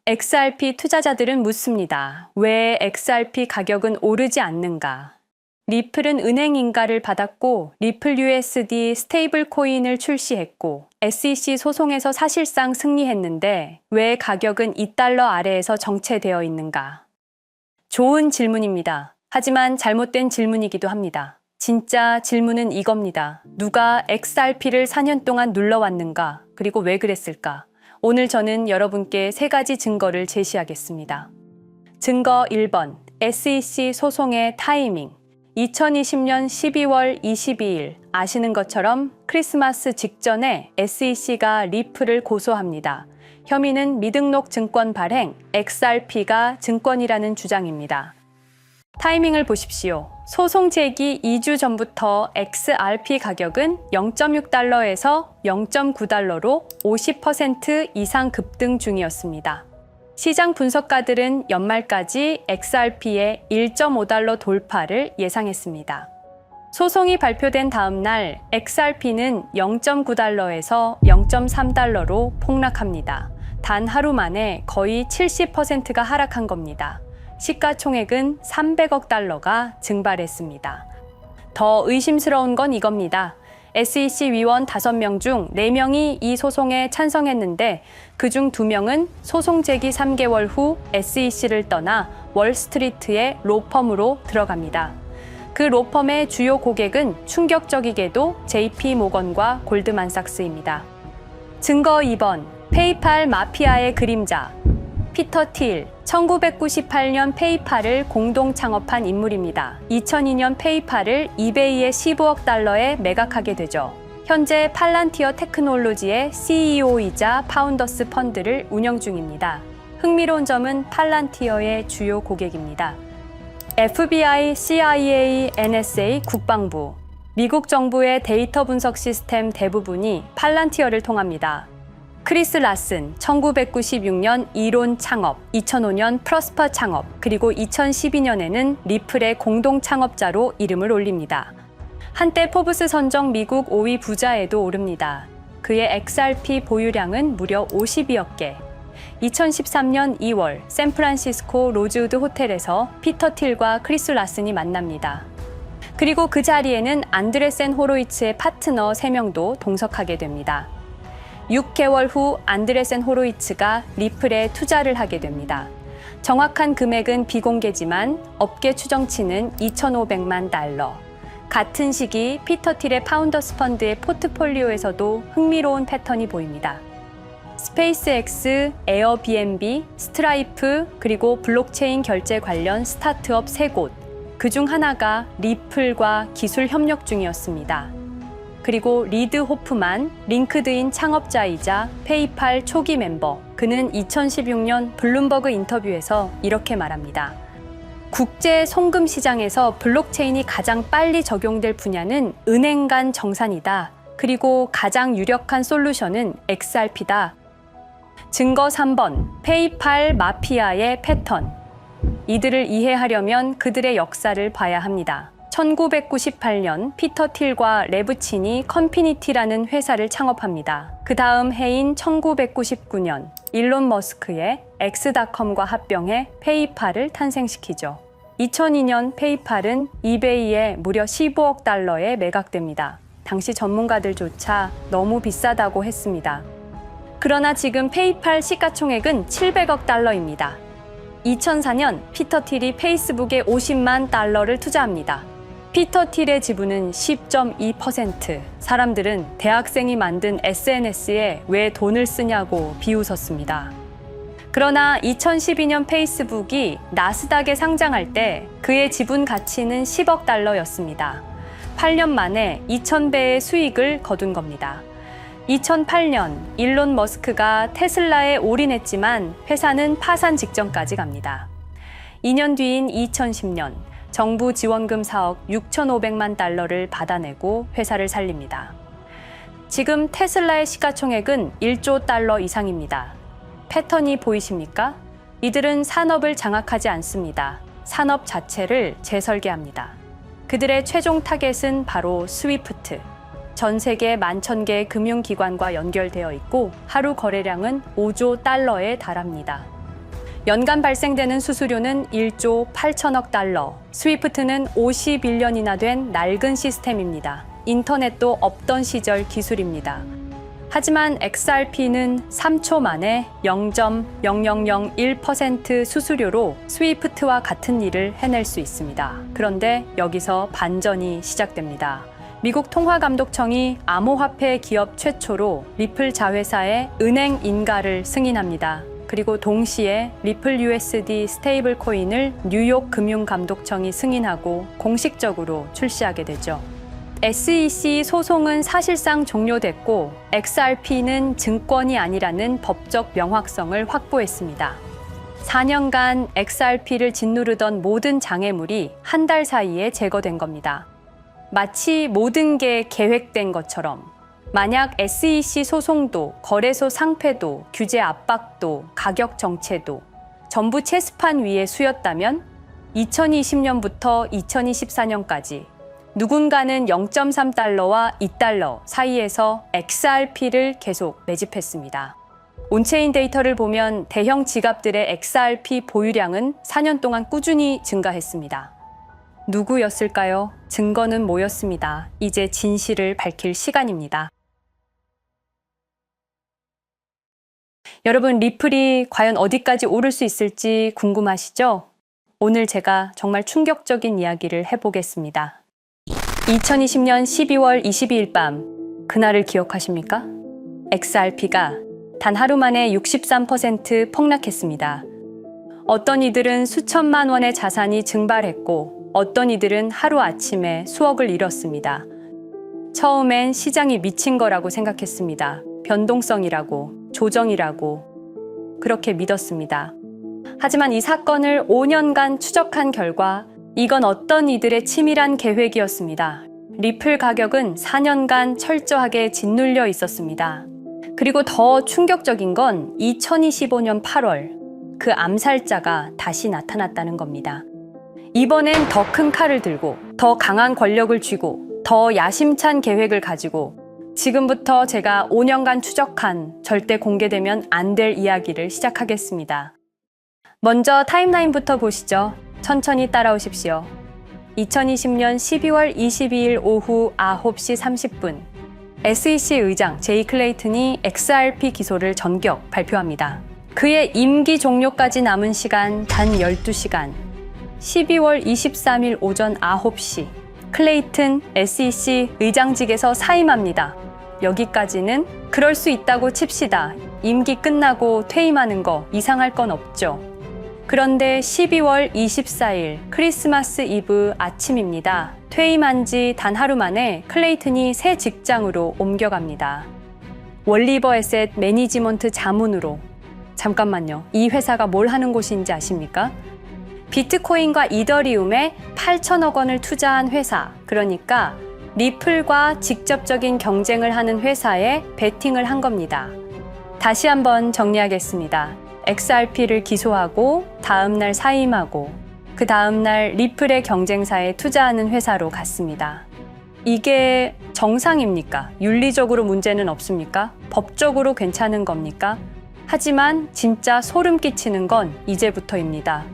XRP 투자자들은 묻습니다. 왜 XRP 가격은 오르지 않는가? 리플은 은행 인가를 받았고 리플 USD 스테이블 코인을 출시했고 SEC 소송에서 사실상 승리했는데 왜 가격은 2달러 아래에서 정체되어 있는가? 좋은 질문입니다. 하지만 잘못된 질문이기도 합니다. 진짜 질문은 이겁니다. 누가 XRP를 4년 동안 눌러왔는가? 그리고 왜 그랬을까? 오늘 저는 여러분께 3가지 증거를 제시하겠습니다. 증거 1번, SEC 소송의 타이밍. 2020년 12월 22일 아시는 것처럼 크리스마스 직전에 SEC가 리플을 고소합니다. 혐의는 미등록 증권 발행, XRP가 증권이라는 주장입니다. 타이밍을 보십시오. 소송 제기 2주 전부터 XRP 가격은 0.6달러에서 0.9달러로 50% 이상 급등 중이었습니다. 시장 분석가들은 연말까지 XRP의 1.5달러 돌파를 예상했습니다. 소송이 발표된 다음 날 XRP는 0.9달러에서 0.3달러로 폭락합니다. 단 하루 만에 거의 70%가 하락한 겁니다. 시가총액은 300억 달러가 증발했습니다. 더 의심스러운 건 이겁니다. SEC 위원 5명 중 4명이 이 소송에 찬성했는데 그중 2명은 소송 제기 3개월 후 SEC를 떠나 월스트리트의 로펌으로 들어갑니다. 그 로펌의 주요 고객은 충격적이게도 JP 모건과 골드만삭스입니다. 증거 2번, 페이팔 마피아의 그림자. 피터 틸, 1998년 페이팔을 공동 창업한 인물입니다. 2002년 페이팔을 이베이의 15억 달러에 매각하게 되죠. 현재 팔란티어 테크놀로지의 CEO이자 파운더스 펀드를 운영 중입니다. 흥미로운 점은 팔란티어의 주요 고객입니다. FBI, CIA, NSA, 국방부, 미국 정부의 데이터 분석 시스템 대부분이 팔란티어를 통합니다. 크리스 라슨, 1996년 이론 창업, 2005년 프로스퍼 창업, 그리고 2012년에는 리플의 공동 창업자로 이름을 올립니다. 한때 포브스 선정 미국 5위 부자에도 오릅니다. 그의 XRP 보유량은 무려 52억 개. 2013년 2월 샌프란시스코 로즈우드 호텔에서 피터 틸과 크리스 라슨이 만납니다. 그리고 그 자리에는 안드레센 호로이츠의 파트너 3명도 동석하게 됩니다. 6개월 후 안드레센 호로이츠가 리플에 투자를 하게 됩니다. 정확한 금액은 비공개지만 업계 추정치는 2,500만 달러. 같은 시기 피터 틸의 파운더스 펀드의 포트폴리오에서도 흥미로운 패턴이 보입니다. 스페이스X, 에어비앤비, 스트라이프, 그리고 블록체인 결제 관련 스타트업 3곳. 그중 하나가 리플과 기술 협력 중이었습니다. 그리고 리드 호프만, 링크드인 창업자이자 페이팔 초기 멤버. 그는 2016년 블룸버그 인터뷰에서 이렇게 말합니다. 국제 송금 시장에서 블록체인이 가장 빨리 적용될 분야는 은행 간 정산이다. 그리고 가장 유력한 솔루션은 XRP다. 증거 3번, 페이팔 마피아의 패턴. 이들을 이해하려면 그들의 역사를 봐야 합니다. 1998년 피터 틸과 레브친이 컨피니티라는 회사를 창업합니다. 그 다음 해인 1999년 일론 머스크의 엑스닷컴과 합병해 페이팔을 탄생시키죠. 2002년 페이팔은 이베이에 무려 15억 달러에 매각됩니다. 당시 전문가들조차 너무 비싸다고 했습니다. 그러나 지금 페이팔 시가총액은 700억 달러입니다. 2004년 피터 틸이 페이스북에 50만 달러를 투자합니다. 피터 틸의 지분은 10.2%. 사람들은 대학생이 만든 SNS에 왜 돈을 쓰냐고 비웃었습니다. 그러나 2012년 페이스북이 나스닥에 상장할 때 그의 지분 가치는 10억 달러였습니다. 8년 만에 2,000배의 수익을 거둔 겁니다. 2008년 일론 머스크가 테슬라에 올인했지만 회사는 파산 직전까지 갑니다. 2년 뒤인 2010년 정부 지원금 4억 6,500만 달러를 받아내고 회사를 살립니다. 지금 테슬라의 시가총액은 1조 달러 이상입니다. 패턴이 보이십니까? 이들은 산업을 장악하지 않습니다. 산업 자체를 재설계합니다. 그들의 최종 타겟은 바로 스위프트. 전 세계 11,000개의 금융기관과 연결되어 있고 하루 거래량은 5조 달러에 달합니다. 연간 발생되는 수수료는 1조 8천억 달러. 스위프트는 51년이나 된 낡은 시스템입니다. 인터넷도 없던 시절 기술입니다. 하지만 XRP는 3초 만에 0.0001% 수수료로 스위프트와 같은 일을 해낼 수 있습니다. 그런데 여기서 반전이 시작됩니다. 미국 통화감독청이 암호화폐 기업 최초로 리플 자회사의 은행 인가를 승인합니다. 그리고 동시에 리플 USD 스테이블 코인을 뉴욕 금융감독청이 승인하고 공식적으로 출시하게 되죠. SEC 소송은 사실상 종료됐고 XRP는 증권이 아니라는 법적 명확성을 확보했습니다. 4년간 XRP를 짓누르던 모든 장애물이 한 달 사이에 제거된 겁니다. 마치 모든 게 계획된 것처럼 만약 SEC 소송도, 거래소 상폐도, 규제 압박도, 가격 정체도 전부 체스판 위에 수였다면 2020년부터 2024년까지 누군가는 0.3달러와 2달러 사이에서 XRP를 계속 매집했습니다. 온체인 데이터를 보면 대형 지갑들의 XRP 보유량은 4년 동안 꾸준히 증가했습니다. 누구였을까요? 증거는 모였습니다. 이제 진실을 밝힐 시간입니다. 여러분, 리플이 과연 어디까지 오를 수 있을지 궁금하시죠? 오늘 제가 정말 충격적인 이야기를 해보겠습니다. 2020년 12월 22일 밤, 그날을 기억하십니까? XRP가 단 하루 만에 63% 폭락했습니다. 어떤 이들은 수천만 원의 자산이 증발했고, 어떤 이들은 하루아침에 수억을 잃었습니다. 처음엔 시장이 미친 거라고 생각했습니다. 변동성이라고, 조정이라고 그렇게 믿었습니다. 하지만 이 사건을 5년간 추적한 결과 이건 어떤 이들의 치밀한 계획이었습니다. 리플 가격은 4년간 철저하게 짓눌려 있었습니다. 그리고 더 충격적인 건 2025년 8월 그 암살자가 다시 나타났다는 겁니다. 이번엔 더 큰 칼을 들고 더 강한 권력을 쥐고 더 야심찬 계획을 가지고 지금부터 제가 5년간 추적한 절대 공개되면 안 될 이야기를 시작하겠습니다. 먼저 타임라인부터 보시죠. 천천히 따라오십시오. 2020년 12월 22일 오후 9시 30분 SEC 의장 제이 클레이튼이 XRP 기소를 전격 발표합니다. 그의 임기 종료까지 남은 시간 단 12시간. 12월 23일 오전 9시 클레이튼 SEC 의장직에서 사임합니다. 여기까지는 그럴 수 있다고 칩시다. 임기 끝나고 퇴임하는 거 이상할 건 없죠. 그런데 12월 24일 크리스마스 이브 아침입니다. 퇴임한 지 단 하루 만에 클레이튼이 새 직장으로 옮겨갑니다. 월리버 에셋 매니지먼트 자문으로. 잠깐만요. 이 회사가 뭘 하는 곳인지 아십니까? 비트코인과 이더리움에 8천억 원을 투자한 회사, 그러니까 리플과 직접적인 경쟁을 하는 회사에 베팅을 한 겁니다. 다시 한번 정리하겠습니다. XRP를 기소하고 다음날 사임하고 그 다음날 리플의 경쟁사에 투자하는 회사로 갔습니다. 이게 정상입니까? 윤리적으로 문제는 없습니까? 법적으로 괜찮은 겁니까? 하지만 진짜 소름 끼치는 건 이제부터입니다.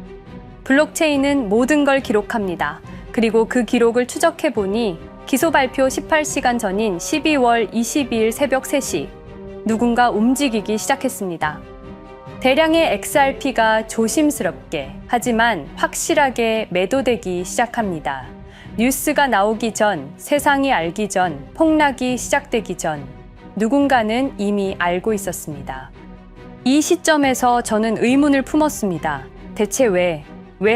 블록체인은 모든 걸 기록합니다. 그리고 그 기록을 추적해보니 기소 발표 18시간 전인 12월 22일 새벽 3시 누군가 움직이기 시작했습니다. 대량의 XRP가 조심스럽게 하지만 확실하게 매도되기 시작합니다. 뉴스가 나오기 전, 세상이 알기 전, 폭락이 시작되기 전 누군가는 이미 알고 있었습니다. 이 시점에서 저는 의문을 품었습니다. 대체 왜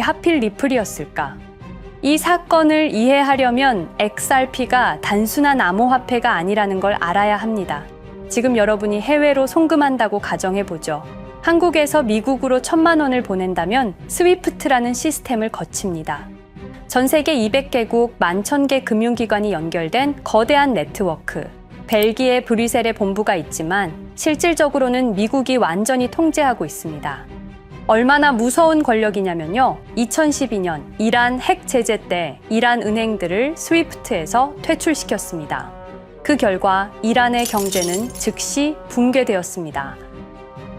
하필 리플이었을까? 이 사건을 이해하려면 XRP가 단순한 암호화폐가 아니라는 걸 알아야 합니다. 지금 여러분이 해외로 송금한다고 가정해보죠. 한국에서 미국으로 1,000만 원을 보낸다면 스위프트라는 시스템을 거칩니다. 전 세계 200개국 11,000개 금융기관이 연결된 거대한 네트워크. 벨기에 브뤼셀에 본부가 있지만 실질적으로는 미국이 완전히 통제하고 있습니다. 얼마나 무서운 권력이냐면요. 2012년 이란 핵 제재 때 이란 은행들을 스위프트에서 퇴출시켰습니다. 그 결과 이란의 경제는 즉시 붕괴되었습니다.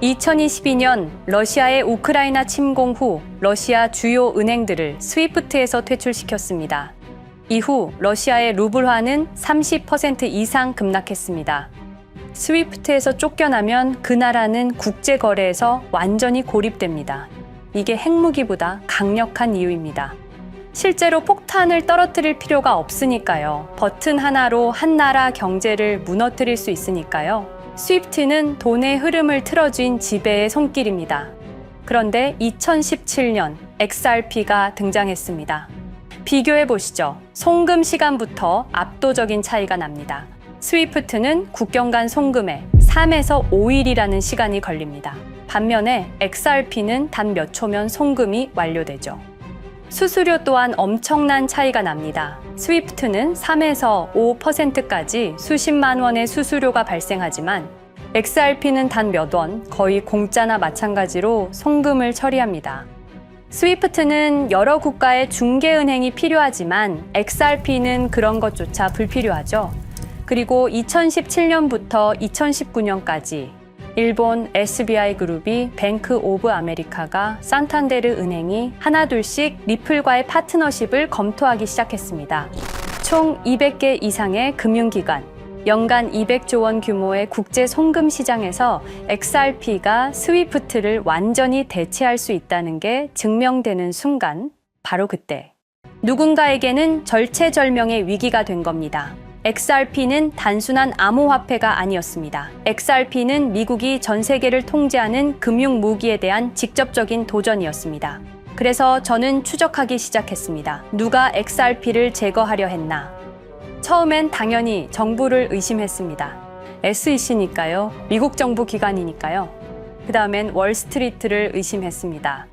2022년 러시아의 우크라이나 침공 후 러시아 주요 은행들을 스위프트에서 퇴출시켰습니다. 이후 러시아의 루블화는 30% 이상 급락했습니다. 스위프트에서 쫓겨나면 그 나라는 국제거래에서 완전히 고립됩니다. 이게 핵무기보다 강력한 이유입니다. 실제로 폭탄을 떨어뜨릴 필요가 없으니까요. 버튼 하나로 한 나라 경제를 무너뜨릴 수 있으니까요. 스위프트는 돈의 흐름을 틀어쥔 지배의 손길입니다. 그런데 2017년 XRP가 등장했습니다. 비교해 보시죠. 송금 시간부터 압도적인 차이가 납니다. 스위프트는 국경 간 송금에 3에서 5일이라는 시간이 걸립니다. 반면에 XRP는 단 몇 초면 송금이 완료되죠. 수수료 또한 엄청난 차이가 납니다. 스위프트는 3에서 5%까지 수십만 원의 수수료가 발생하지만 XRP는 단 몇 원, 거의 공짜나 마찬가지로 송금을 처리합니다. 스위프트는 여러 국가의 중개은행이 필요하지만 XRP는 그런 것조차 불필요하죠. 그리고 2017년부터 2019년까지 일본 SBI 그룹이 뱅크 오브 아메리카가 산탄데르 은행이 하나둘씩 리플과의 파트너십을 검토하기 시작했습니다. 총 200개 이상의 금융기관, 연간 200조 원 규모의 국제 송금 시장에서 XRP가 스위프트를 완전히 대체할 수 있다는 게 증명되는 순간, 바로 그때 누군가에게는 절체절명의 위기가 된 겁니다. XRP는 단순한 암호화폐가 아니었습니다. XRP는 미국이 전 세계를 통제하는 금융 무기에 대한 직접적인 도전이었습니다. 그래서 저는 추적하기 시작했습니다. 누가 XRP를 제거하려 했나? 처음엔 당연히 정부를 의심했습니다. SEC니까요. 미국 정부 기관이니까요. 그 다음엔 월스트리트를 의심했습니다.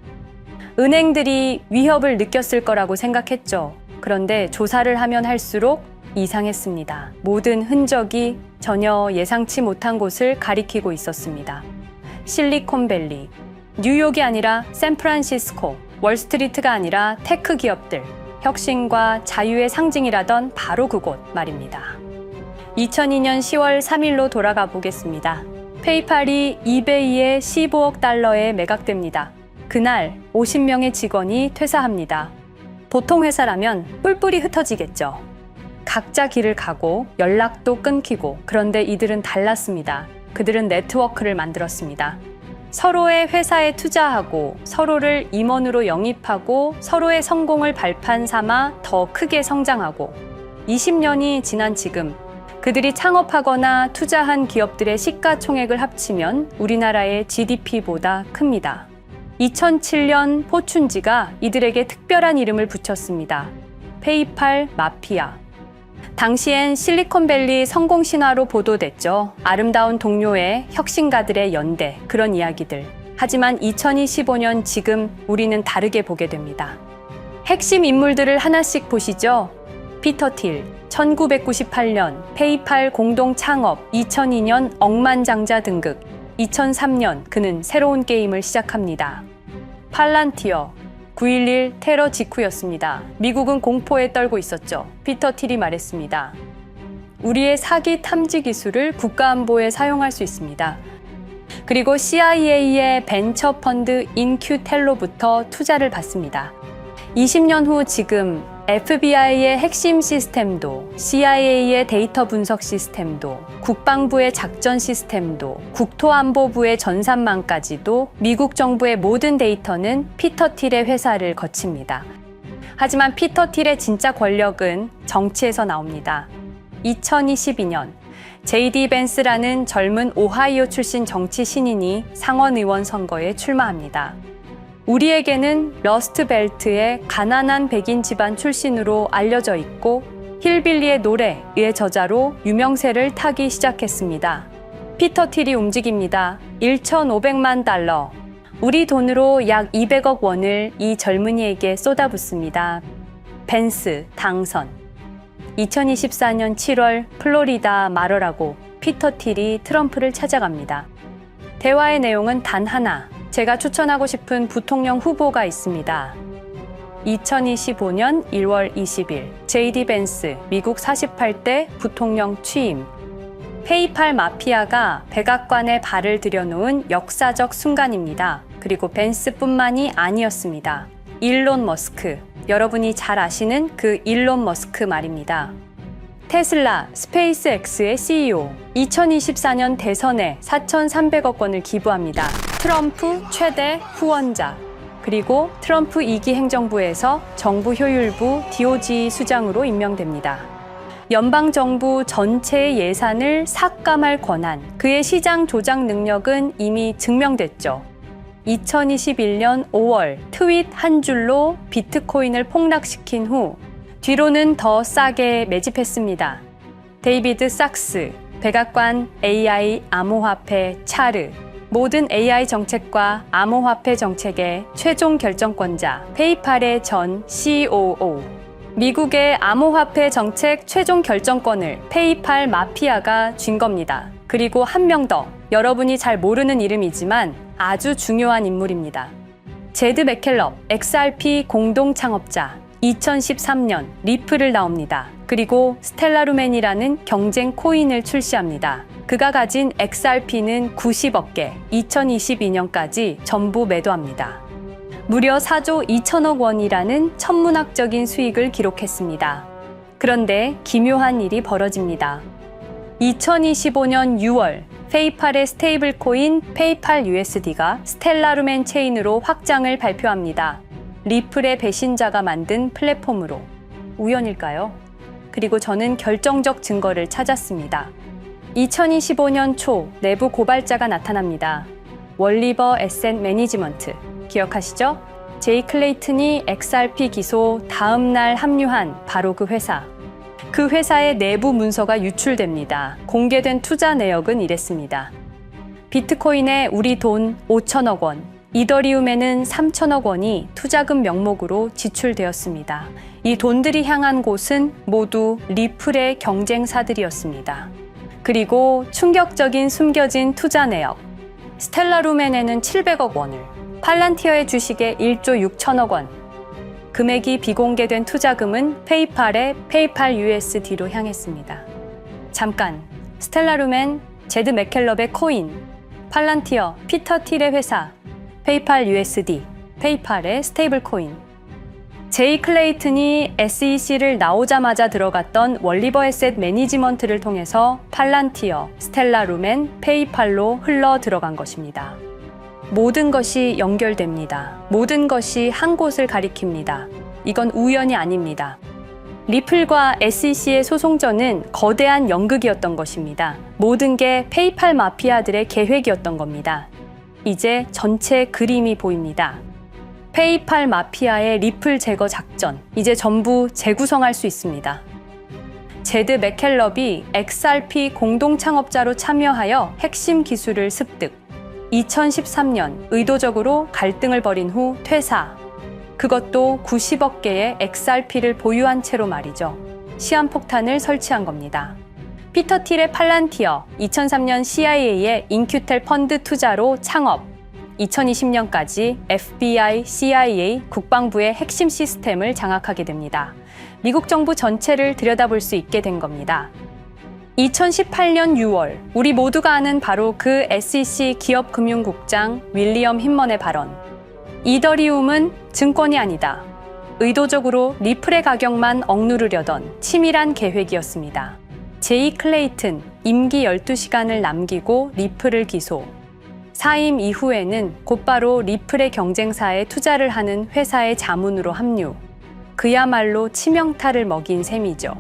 은행들이 위협을 느꼈을 거라고 생각했죠. 그런데 조사를 하면 할수록 이상했습니다. 모든 흔적이 전혀 예상치 못한 곳을 가리키고 있었습니다. 실리콘밸리, 뉴욕이 아니라 샌프란시스코, 월스트리트가 아니라 테크 기업들, 혁신과 자유의 상징이라던 바로 그곳 말입니다. 2002년 10월 3일로 돌아가 보겠습니다. 페이팔이 이베이에 15억 달러에 매각됩니다. 그날 50명의 직원이 퇴사합니다. 보통 회사라면 뿔뿔이 흩어지겠죠. 각자 길을 가고 연락도 끊기고, 그런데 이들은 달랐습니다. 그들은 네트워크를 만들었습니다. 서로의 회사에 투자하고 서로를 임원으로 영입하고 서로의 성공을 발판 삼아 더 크게 성장하고 20년이 지난 지금 그들이 창업하거나 투자한 기업들의 시가총액을 합치면 우리나라의 GDP보다 큽니다. 2007년 포춘지가 이들에게 특별한 이름을 붙였습니다. 페이팔 마피아. 당시엔 실리콘밸리 성공 신화로 보도됐죠. 아름다운 동료의 혁신가들의 연대, 그런 이야기들. 하지만 2025년 지금 우리는 다르게 보게 됩니다. 핵심 인물들을 하나씩 보시죠. 피터 틸, 1998년 페이팔 공동 창업, 2002년 억만장자 등극, 2003년 그는 새로운 게임을 시작합니다. 팔란티어, 9.11 테러 직후였습니다. 미국은 공포에 떨고 있었죠. 피터 틸이 말했습니다. 우리의 사기 탐지 기술을 국가안보에 사용할 수 있습니다. 그리고 CIA의 벤처 펀드 인큐텔로부터 투자를 받습니다. 20년 후 지금 FBI의 핵심 시스템도, CIA의 데이터 분석 시스템도, 국방부의 작전 시스템도, 국토안보부의 전산망까지도 미국 정부의 모든 데이터는 피터 틸의 회사를 거칩니다. 하지만 피터 틸의 진짜 권력은 정치에서 나옵니다. 2022년 JD 벤스라는 젊은 오하이오 출신 정치 신인이 상원의원 선거에 출마합니다. 우리에게는 러스트벨트의 가난한 백인 집안 출신으로 알려져 있고 힐빌리의 노래의 저자로 유명세를 타기 시작했습니다. 피터 틸이 움직입니다. 1,500만 달러, 우리 돈으로 약 200억 원을 이 젊은이에게 쏟아붓습니다. 벤스 당선. 2024년 7월 플로리다 마러라고 피터 틸이 트럼프를 찾아갑니다. 대화의 내용은 단 하나. 제가 추천하고 싶은 부통령 후보가 있습니다. 2025년 1월 20일 JD 벤스 미국 48대 부통령 취임. 페이팔 마피아가 백악관에 발을 들여놓은 역사적 순간입니다. 그리고 벤스뿐만이 아니었습니다. 일론 머스크, 여러분이 잘 아시는 그 일론 머스크 말입니다. 테슬라, 스페이스X의 CEO, 2024년 대선에 4,300억 원을 기부합니다. 트럼프 최대 후원자, 그리고 트럼프 2기 행정부에서 정부 효율부 DOJ 수장으로 임명됩니다. 연방정부 전체의 예산을 삭감할 권한, 그의 시장 조작 능력은 이미 증명됐죠. 2021년 5월 트윗 한 줄로 비트코인을 폭락시킨 후 뒤로는 더 싸게 매집했습니다. 데이비드 sak스, 백악관 AI 암호화폐 차르, 모든 AI 정책과 암호화폐 정책의 최종 결정권자 페이팔의 전 COO, 미국의 암호화폐 정책 최종 결정권을 페이팔 마피아가 쥔 겁니다. 그리고 한 명 더, 여러분이 잘 모르는 이름이지만 아주 중요한 인물입니다. 제드 맥켈럽, XRP 공동 창업자, 2013년 리플을 나옵니다. 그리고 스텔라루멘이라는 경쟁 코인을 출시합니다. 그가 가진 XRP는 90억 개, 2022년까지 전부 매도합니다. 무려 4조 2천억 원이라는 천문학적인 수익을 기록했습니다. 그런데 기묘한 일이 벌어집니다. 2025년 6월 페이팔의 스테이블 코인 페이팔 USD가 스텔라루멘 체인으로 확장을 발표합니다. 리플의 배신자가 만든 플랫폼으로. 우연일까요? 그리고 저는 결정적 증거를 찾았습니다. 2025년 초 내부 고발자가 나타납니다. 월리버 에셋 매니지먼트 기억하시죠? 제이 클레이튼이 XRP 기소 다음 날 합류한 바로 그 회사. 그 회사의 내부 문서가 유출됩니다. 공개된 투자 내역은 이랬습니다. 비트코인에 우리 돈 5천억 원, 이더리움에는 3천억 원이 투자금 명목으로 지출되었습니다. 이 돈들이 향한 곳은 모두 리플의 경쟁사들이었습니다. 그리고 충격적인 숨겨진 투자 내역. 스텔라루멘에는 700억 원을, 팔란티어의 주식에 1조 6천억 원, 금액이 비공개된 투자금은 페이팔의 페이팔 USD로 향했습니다. 잠깐, 스텔라루멘, 제드 맥켈럽의 코인, 팔란티어, 피터 틸의 회사, 페이팔 USD, 페이팔의 스테이블 코인. 제이 클레이튼이 SEC를 나오자마자 들어갔던 월리버 에셋 매니지먼트를 통해서 팔란티어, 스텔라루멘, 페이팔로 흘러 들어간 것입니다. 모든 것이 연결됩니다. 모든 것이 한 곳을 가리킵니다. 이건 우연이 아닙니다. 리플과 SEC의 소송전은 거대한 연극이었던 것입니다. 모든 게 페이팔 마피아들의 계획이었던 겁니다. 이제 전체 그림이 보입니다. 페이팔 마피아의 리플 제거 작전, 이제 전부 재구성할 수 있습니다. 제드 맥켈럽이 XRP 공동 창업자로 참여하여 핵심 기술을 습득. 2013년 의도적으로 갈등을 벌인 후 퇴사. 그것도 90억 개의 XRP를 보유한 채로 말이죠. 시한폭탄을 설치한 겁니다. 피터 틸의 팔란티어, 2003년 CIA의 인큐텔 펀드 투자로 창업. 2020년까지 FBI, CIA, 국방부의 핵심 시스템을 장악하게 됩니다. 미국 정부 전체를 들여다볼 수 있게 된 겁니다. 2018년 6월, 우리 모두가 아는 바로 그 SEC 기업금융국장 윌리엄 힌먼의 발언. 이더리움은 증권이 아니다. 의도적으로 리플의 가격만 억누르려던 치밀한 계획이었습니다. 제이 클레이튼, 임기 12시간을 남기고 리플을 기소. 사임 이후에는 곧바로 리플의 경쟁사에 투자를 하는 회사의 자문으로 합류. 그야말로 치명타를 먹인 셈이죠.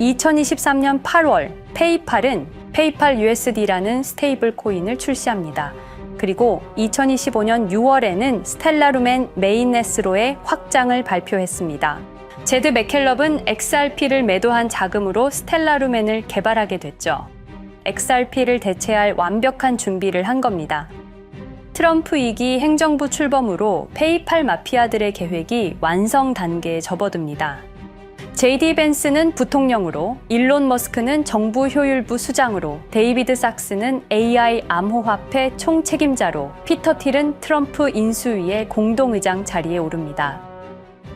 2023년 8월 페이팔은 페이팔 USD라는 스테이블 코인을 출시합니다. 그리고 2025년 6월에는 스텔라루멘 메인넷으로의 확장을 발표했습니다. 제드 맥켈럽은 XRP를 매도한 자금으로 스텔라루멘을 개발하게 됐죠. XRP를 대체할 완벽한 준비를 한 겁니다. 트럼프 2기 행정부 출범으로 페이팔 마피아들의 계획이 완성 단계에 접어듭니다. JD 벤스는 부통령으로, 일론 머스크는 정부 효율부 수장으로, 데이비드 sak스는 AI 암호화폐 총책임자로, 피터 틸은 트럼프 인수위의 공동의장 자리에 오릅니다.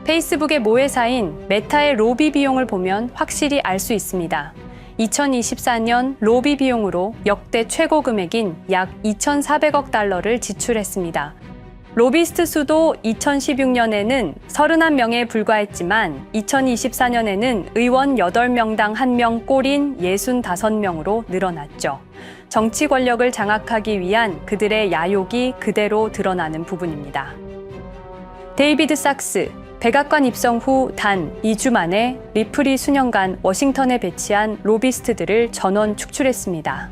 페이스북의 모회사인 메타의 로비 비용을 보면 확실히 알 수 있습니다. 2024년 로비 비용으로 역대 최고 금액인 약 2,400억 달러를 지출했습니다. 로비스트 수도 2016년에는 31명에 불과했지만 2024년에는 의원 8명당 1명 꼴인 65명으로 늘어났죠. 정치 권력을 장악하기 위한 그들의 야욕이 그대로 드러나는 부분입니다. 데이비드 sak스, 백악관 입성 후 단 2주 만에 리플이 수년간 워싱턴에 배치한 로비스트들을 전원 축출했습니다.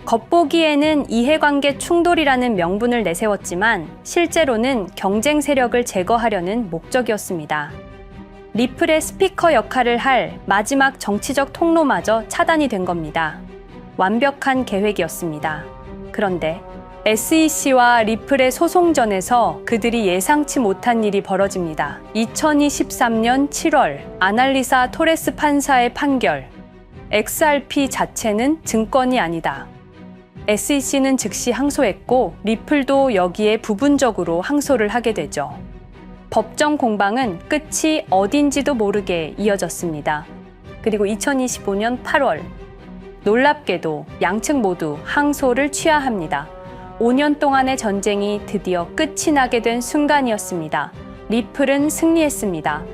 겉보기에는 이해관계 충돌이라는 명분을 내세웠지만 실제로는 경쟁 세력을 제거하려는 목적이었습니다. 리플의 스피커 역할을 할 마지막 정치적 통로마저 차단이 된 겁니다. 완벽한 계획이었습니다. 그런데 SEC와 리플의 소송전에서 그들이 예상치 못한 일이 벌어집니다. 2023년 7월 아날리사 토레스 판사의 판결, XRP 자체는 증권이 아니다. SEC는 즉시 항소했고 리플도 여기에 부분적으로 항소를 하게 되죠. 법정 공방은 끝이 어딘지도 모르게 이어졌습니다. 그리고 2025년 8월 놀랍게도 양측 모두 항소를 취하합니다. 5년 동안의 전쟁이 드디어 끝이 나게 된 순간이었습니다. 리플은 승리했습니다.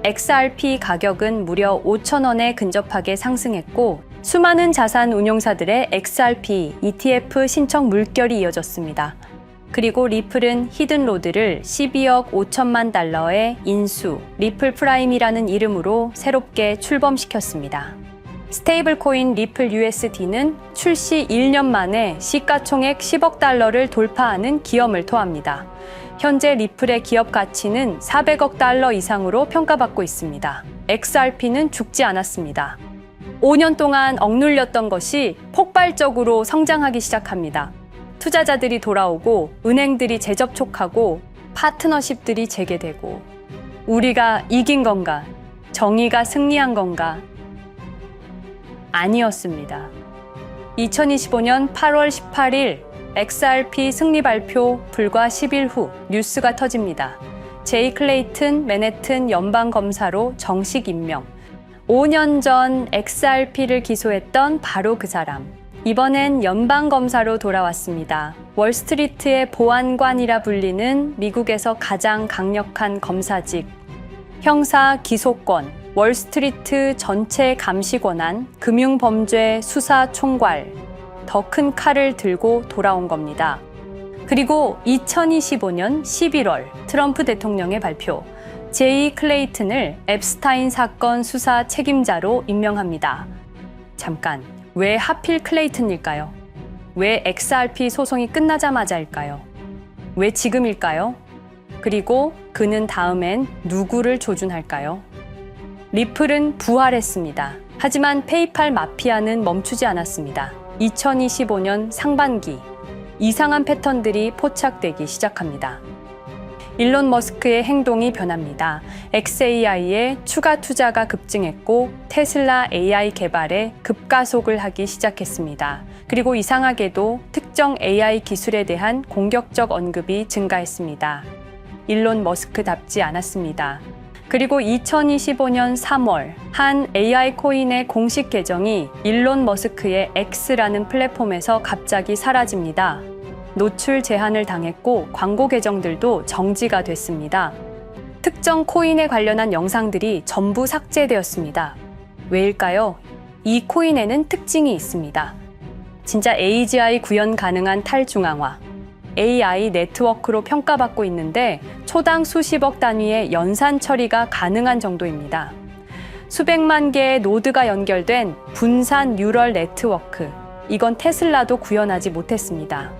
XRP 가격은 무려 5,000원에 근접하게 상승했고 수많은 자산 운용사들의 XRP ETF 신청 물결이 이어졌습니다. 그리고 리플은 히든로드를 12억 5천만 달러의 인수, 리플 프라임이라는 이름으로 새롭게 출범시켰습니다. 스테이블 코인 리플 USD는 출시 1년 만에 시가총액 10억 달러를 돌파하는 기염을 토합니다. 현재 리플의 기업 가치는 400억 달러 이상으로 평가받고 있습니다. XRP는 죽지 않았습니다. 5년 동안 억눌렸던 것이 폭발적으로 성장하기 시작합니다. 투자자들이 돌아오고 은행들이 재접촉하고 파트너십들이 재개되고 우리가 이긴 건가? 정의가 승리한 건가? 아니었습니다. 2025년 8월 18일 XRP 승리 발표 불과 10일 후 뉴스가 터집니다. 제이 클레이튼 맨해튼 연방검사로 정식 임명. 5년 전 XRP를 기소했던 바로 그 사람. 이번엔 연방검사로 돌아왔습니다. 월스트리트의 보안관이라 불리는 미국에서 가장 강력한 검사직. 형사 기소권, 월스트리트 전체 감시 권한, 금융범죄 수사 총괄. 더 큰 칼을 들고 돌아온 겁니다. 그리고 2025년 11월 트럼프 대통령의 발표. 제이 클레이튼을 앱스타인 사건 수사 책임자로 임명합니다. 잠깐, 왜 하필 클레이튼일까요? 왜 XRP 소송이 끝나자마자일까요? 왜 지금일까요? 그리고 그는 다음엔 누구를 조준할까요? 리플은 부활했습니다. 하지만 페이팔 마피아는 멈추지 않았습니다. 2025년 상반기, 이상한 패턴들이 포착되기 시작합니다. 일론 머스크의 행동이 변합니다. xAI에 추가 투자가 급증했고 테슬라 AI 개발에 급가속을 하기 시작했습니다. 그리고 이상하게도 특정 AI 기술에 대한 공격적 언급이 증가했습니다. 일론 머스크답지 않았습니다. 그리고 2025년 3월 한 AI 코인의 공식 계정이 일론 머스크의 X라는 플랫폼에서 갑자기 사라집니다. 노출 제한을 당했고 광고 계정들도 정지가 됐습니다. 특정 코인에 관련한 영상들이 전부 삭제되었습니다. 왜일까요? 이 코인에는 특징이 있습니다. 진짜 AGI 구현 가능한 탈중앙화, AI 네트워크로 평가받고 있는데 초당 수십억 단위의 연산 처리가 가능한 정도입니다. 수백만 개의 노드가 연결된 분산 뉴럴 네트워크, 이건 테슬라도 구현하지 못했습니다.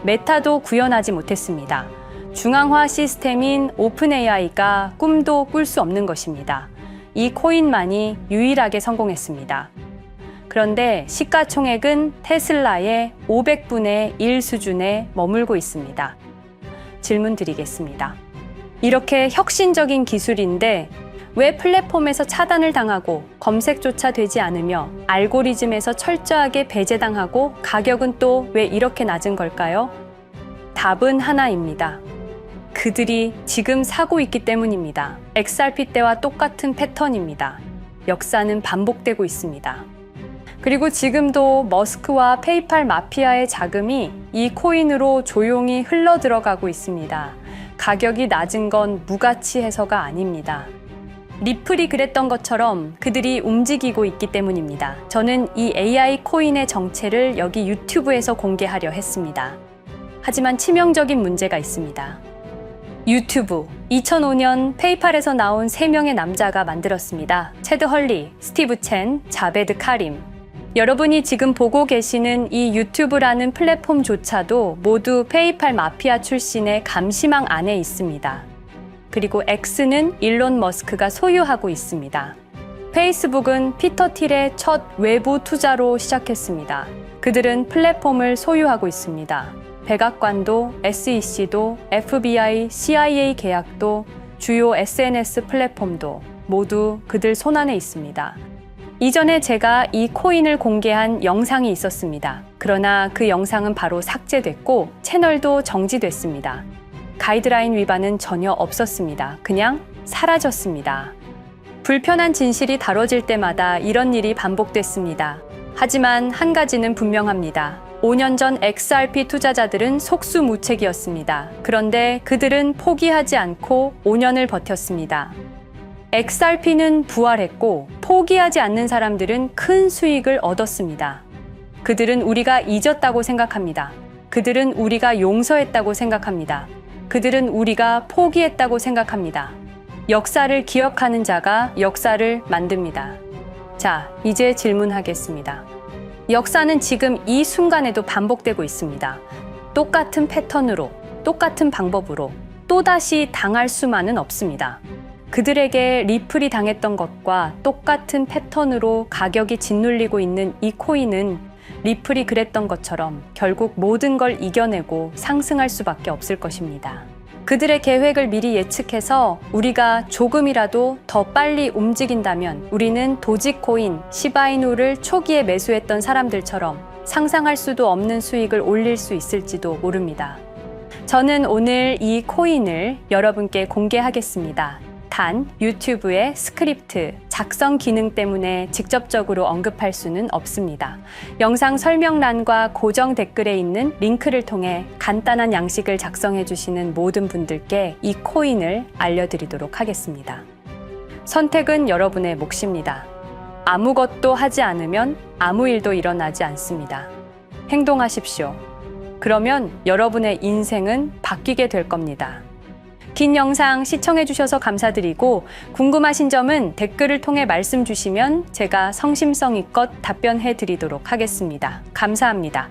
메타도 구현하지 못했습니다. 중앙화 시스템인 오픈AI가 꿈도 꿀 수 없는 것입니다. 이 코인만이 유일하게 성공했습니다. 그런데 시가총액은 테슬라의 500분의 1 수준에 머물고 있습니다. 질문 드리겠습니다. 이렇게 혁신적인 기술인데 왜 플랫폼에서 차단을 당하고 검색조차 되지 않으며 알고리즘에서 철저하게 배제당하고 가격은 또 왜 이렇게 낮은 걸까요? 답은 하나입니다. 그들이 지금 사고 있기 때문입니다. XRP 때와 똑같은 패턴입니다. 역사는 반복되고 있습니다. 그리고 지금도 머스크와 페이팔 마피아의 자금이 이 코인으로 조용히 흘러 들어가고 있습니다. 가격이 낮은 건 무가치해서가 아닙니다. 리플이 그랬던 것처럼 그들이 움직이고 있기 때문입니다. 저는 이 AI 코인의 정체를 여기 유튜브에서 공개하려 했습니다. 하지만 치명적인 문제가 있습니다. 유튜브 2005년 페이팔에서 나온 3명의 남자가 만들었습니다. 체드 헐리, 스티브 첸, 자베드 카림. 여러분이 지금 보고 계시는 이 유튜브라는 플랫폼조차도 모두 페이팔 마피아 출신의 감시망 안에 있습니다. 그리고 X는 일론 머스크가 소유하고 있습니다. 페이스북은 피터 틸의 첫 외부 투자로 시작했습니다. 그들은 플랫폼을 소유하고 있습니다. 백악관도, SEC도, FBI, CIA 계약도, 주요 SNS 플랫폼도 모두 그들 손안에 있습니다. 이전에 제가 이 코인을 공개한 영상이 있었습니다. 그러나 그 영상은 바로 삭제됐고 채널도 정지됐습니다. 가이드라인 위반은 전혀 없었습니다. 그냥 사라졌습니다. 불편한 진실이 다뤄질 때마다 이런 일이 반복됐습니다. 하지만 한 가지는 분명합니다. 5년 전 XRP 투자자들은 속수무책이었습니다. 그런데 그들은 포기하지 않고 5년을 버텼습니다. XRP는 부활했고 포기하지 않는 사람들은 큰 수익을 얻었습니다. 그들은 우리가 잊었다고 생각합니다. 그들은 우리가 용서했다고 생각합니다. 그들은 우리가 포기했다고 생각합니다. 역사를 기억하는 자가 역사를 만듭니다. 자, 이제 질문하겠습니다. 역사는 지금 이 순간에도 반복되고 있습니다. 똑같은 패턴으로, 똑같은 방법으로 또다시 당할 수만은 없습니다. 그들에게 리플이 당했던 것과 똑같은 패턴으로 가격이 짓눌리고 있는 이 코인은 리플이 그랬던 것처럼 결국 모든 걸 이겨내고 상승할 수밖에 없을 것입니다. 그들의 계획을 미리 예측해서 우리가 조금이라도 더 빨리 움직인다면 우리는 도지코인, 시바이누를 초기에 매수했던 사람들처럼 상상할 수도 없는 수익을 올릴 수 있을지도 모릅니다. 저는 오늘 이 코인을 여러분께 공개하겠습니다. 단, 유튜브의 스크립트, 작성 기능 때문에 직접적으로 언급할 수는 없습니다. 영상 설명란과 고정 댓글에 있는 링크를 통해 간단한 양식을 작성해 주시는 모든 분들께 이 코인을 알려드리도록 하겠습니다. 선택은 여러분의 몫입니다. 아무것도 하지 않으면 아무 일도 일어나지 않습니다. 행동하십시오. 그러면 여러분의 인생은 바뀌게 될 겁니다. 긴 영상 시청해주셔서 감사드리고 궁금하신 점은 댓글을 통해 말씀 주시면 제가 성심성의껏 답변해 드리도록 하겠습니다. 감사합니다.